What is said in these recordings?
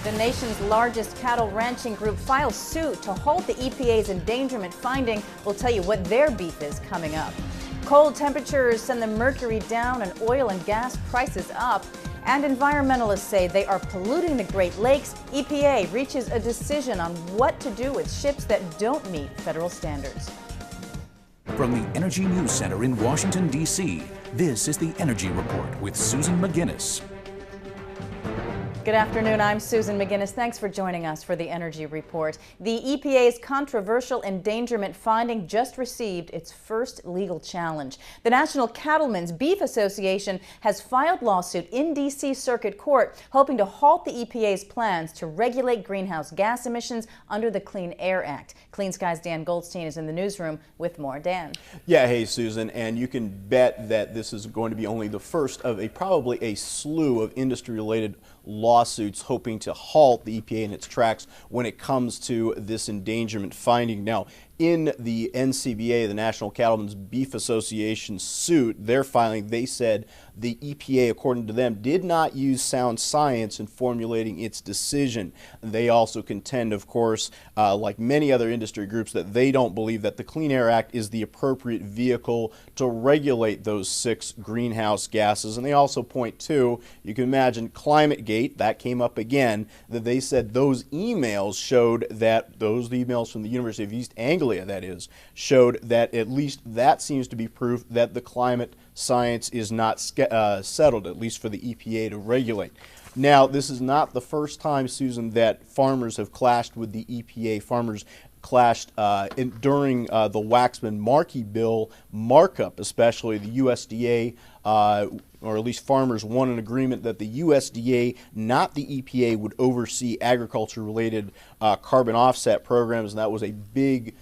The nation's largest cattle ranching group files suit to halt the EPA's endangerment finding. We'll tell you what their beef is coming up. Cold temperatures send the mercury down and oil and gas prices up. And environmentalists say they are polluting the Great Lakes. EPA reaches a decision on what to do with ships that don't meet federal standards. From the Energy News Center in Washington, D.C., this is the Energy Report with Susan McGinnis. Good afternoon, I'm Susan McGinnis. Thanks for joining us for the Energy Report. The EPA's controversial endangerment finding just received its first legal challenge. The National Cattlemen's Beef Association has filed lawsuit in D.C. Circuit Court, hoping to halt the EPA's plans to regulate greenhouse gas emissions under the Clean Air Act. Clean Sky's Dan Goldstein is in the newsroom with more. Dan. Yeah, hey Susan, and you can bet that this is going to be only the first of probably a slew of industry-related lawsuits hoping to halt the EPA in its tracks when it comes to this endangerment finding. Now, in the NCBA, the National Cattlemen's Beef Association suit, their filing, they said the EPA, according to them, did not use sound science in formulating its decision. They also contend, of course, like many other industry groups, that they don't believe that the Clean Air Act is the appropriate vehicle to regulate those 6 greenhouse gases. And they also point to, you can imagine, ClimateGate, that came up again, that they said those emails showed that, those emails from the University of East Anglia, that is, showed that at least that seems to be proof that the climate science is not settled, at least for the EPA to regulate. Now, this is not the first time, Susan, that farmers have clashed with the EPA. Farmers clashed during the Waxman-Markey bill markup, especially the USDA, or at least farmers won an agreement that the USDA, not the EPA, would oversee agriculture-related carbon offset programs, and that was a big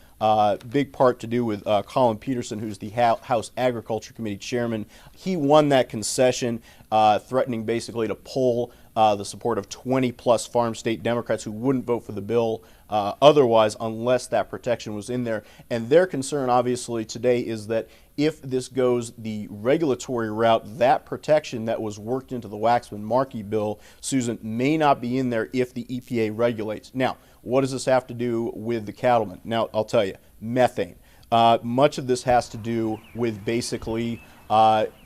part to do with Colin Peterson, who's the House Agriculture Committee chairman. He won that concession, threatening basically to pull the support of 20-plus farm state Democrats who wouldn't vote for the bill otherwise unless that protection was in there. And their concern, obviously, today is that if this goes the regulatory route, that protection that was worked into the Waxman-Markey bill, Susan, may not be in there if the EPA regulates. Now, what does this have to do with the cattlemen? Now, I'll tell you, methane. Much of this has to do with basically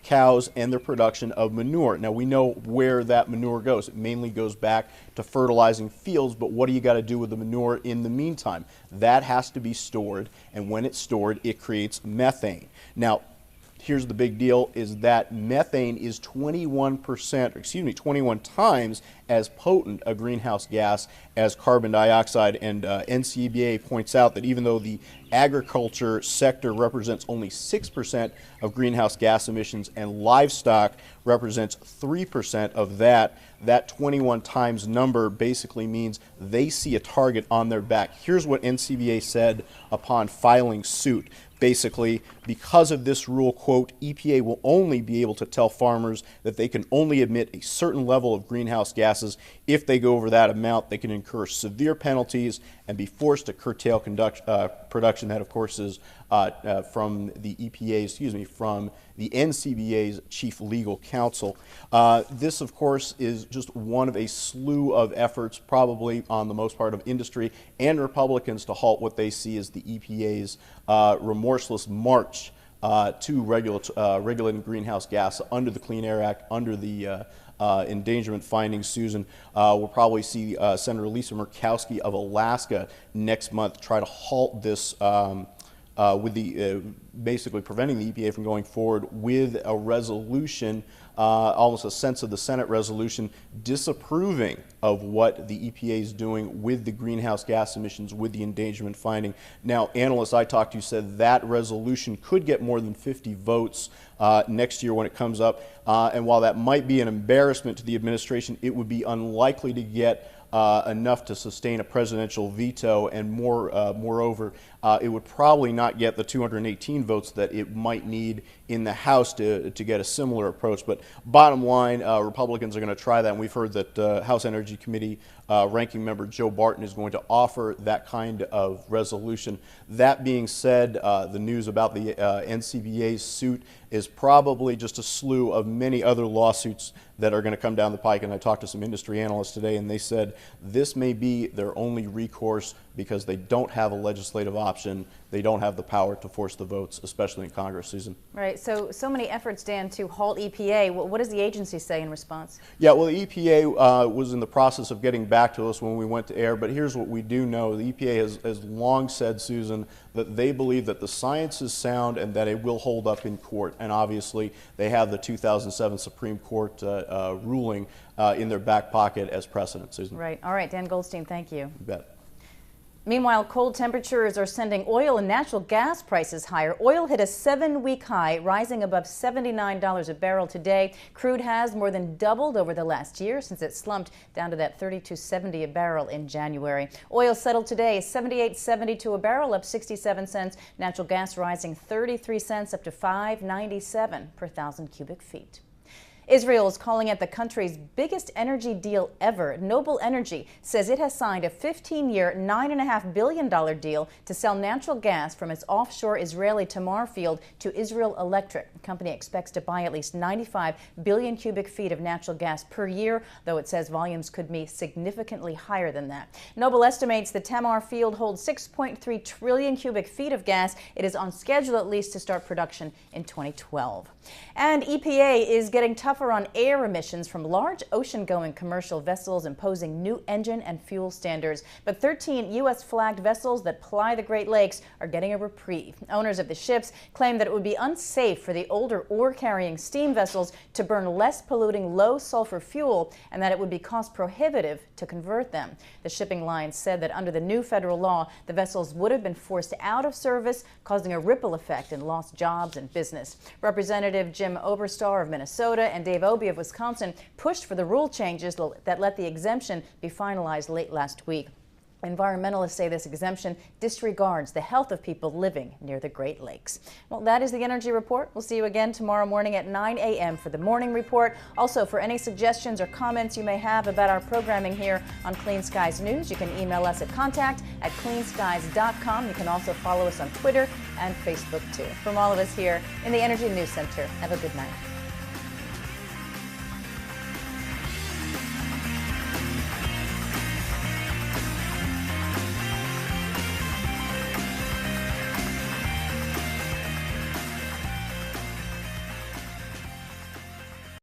cows and their production of manure. Now, we know where that manure goes. It mainly goes back to fertilizing fields, but what do you got to do with the manure in the meantime? That has to be stored, and when it's stored, it creates methane. Now, here's the big deal, is that methane is 21 times as potent a greenhouse gas as carbon dioxide. And NCBA points out that even though the agriculture sector represents only 6% of greenhouse gas emissions and livestock represents 3% of that, that 21 times number basically means they see a target on their back. Here's what NCBA said upon filing suit. Basically, because of this rule, quote, EPA will only be able to tell farmers that they can only emit a certain level of greenhouse gases. If they go over that amount, they can incur severe penalties and be forced to curtail production. That, of course, is from the EPA, from the NCBA's chief legal counsel. This, of course, is just one of a slew of efforts, probably on the most part of industry and Republicans, to halt what they see as the EPA's remorseless march to regulating greenhouse gas under the Clean Air Act, under the endangerment findings. Susan, we'll probably see Senator Lisa Murkowski of Alaska next month try to halt this with the basically preventing the EPA from going forward with a resolution, almost a sense of the Senate resolution, disapproving of what the EPA is doing with the greenhouse gas emissions, with the endangerment finding. Now, analysts I talked to said that resolution could get more than 50 votes next year when it comes up. And while that might be an embarrassment to the administration, it would be unlikely to get enough to sustain a presidential veto, and moreover, it would probably not get the 218 votes that it might need in the House to get a similar approach. But bottom line, Republicans are going to try that, and we've heard that House Energy Committee Ranking Member Joe Barton is going to offer that kind of resolution. That being said, the news about the NCBA's suit is probably just a slew of many other lawsuits that are going to come down the pike. And I talked to some industry analysts today, and they said this may be their only recourse because they don't have a legislative option. They don't have the power to force the votes, especially in Congress, Susan. Right. So many efforts, Dan, to halt EPA. What does the agency say in response? Yeah, well, the EPA was in the process of getting back to us when we went to air, but here's what we do know. The EPA has long said, Susan, that they believe that the science is sound and that it will hold up in court. And obviously, they have the 2007 Supreme Court ruling in their back pocket as precedent, Susan. Right. All right, Dan Goldstein, thank you. You bet. Meanwhile, cold temperatures are sending oil and natural gas prices higher. Oil hit a 7-week high, rising above $79 a barrel today. Crude has more than doubled over the last year since it slumped down to that $32.70 a barrel in January. Oil settled today $78.72 a barrel, up 67 cents. Natural gas rising 33 cents up to $5.97 per thousand cubic feet. Israel is calling it the country's biggest energy deal ever. Noble Energy says it has signed a 15-year, $9.5 billion deal to sell natural gas from its offshore Israeli Tamar field to Israel Electric. The company expects to buy at least 95 billion cubic feet of natural gas per year, though it says volumes could be significantly higher than that. Noble estimates the Tamar field holds 6.3 trillion cubic feet of gas. It is on schedule at least to start production in 2012. And EPA is getting tougher on air emissions from large ocean-going commercial vessels, imposing new engine and fuel standards. But 13 U.S. flagged vessels that ply the Great Lakes are getting a reprieve. Owners of the ships claim that it would be unsafe for the older ore-carrying steam vessels to burn less polluting low-sulfur fuel, and that it would be cost-prohibitive to convert them. The shipping line said that under the new federal law, the vessels would have been forced out of service, causing a ripple effect in lost jobs and business. Representative Jim Oberstar of Minnesota and Dave Obey of Wisconsin pushed for the rule changes that let the exemption be finalized late last week. Environmentalists say this exemption disregards the health of people living near the Great Lakes. Well, that is the Energy Report. We'll see you again tomorrow morning at 9 a.m. for the morning report. Also, for any suggestions or comments you may have about our programming here on Clean Skies News, you can email us at contact@cleanskies.com. You can also follow us on Twitter and Facebook, too. From all of us here in the Energy News Center, have a good night.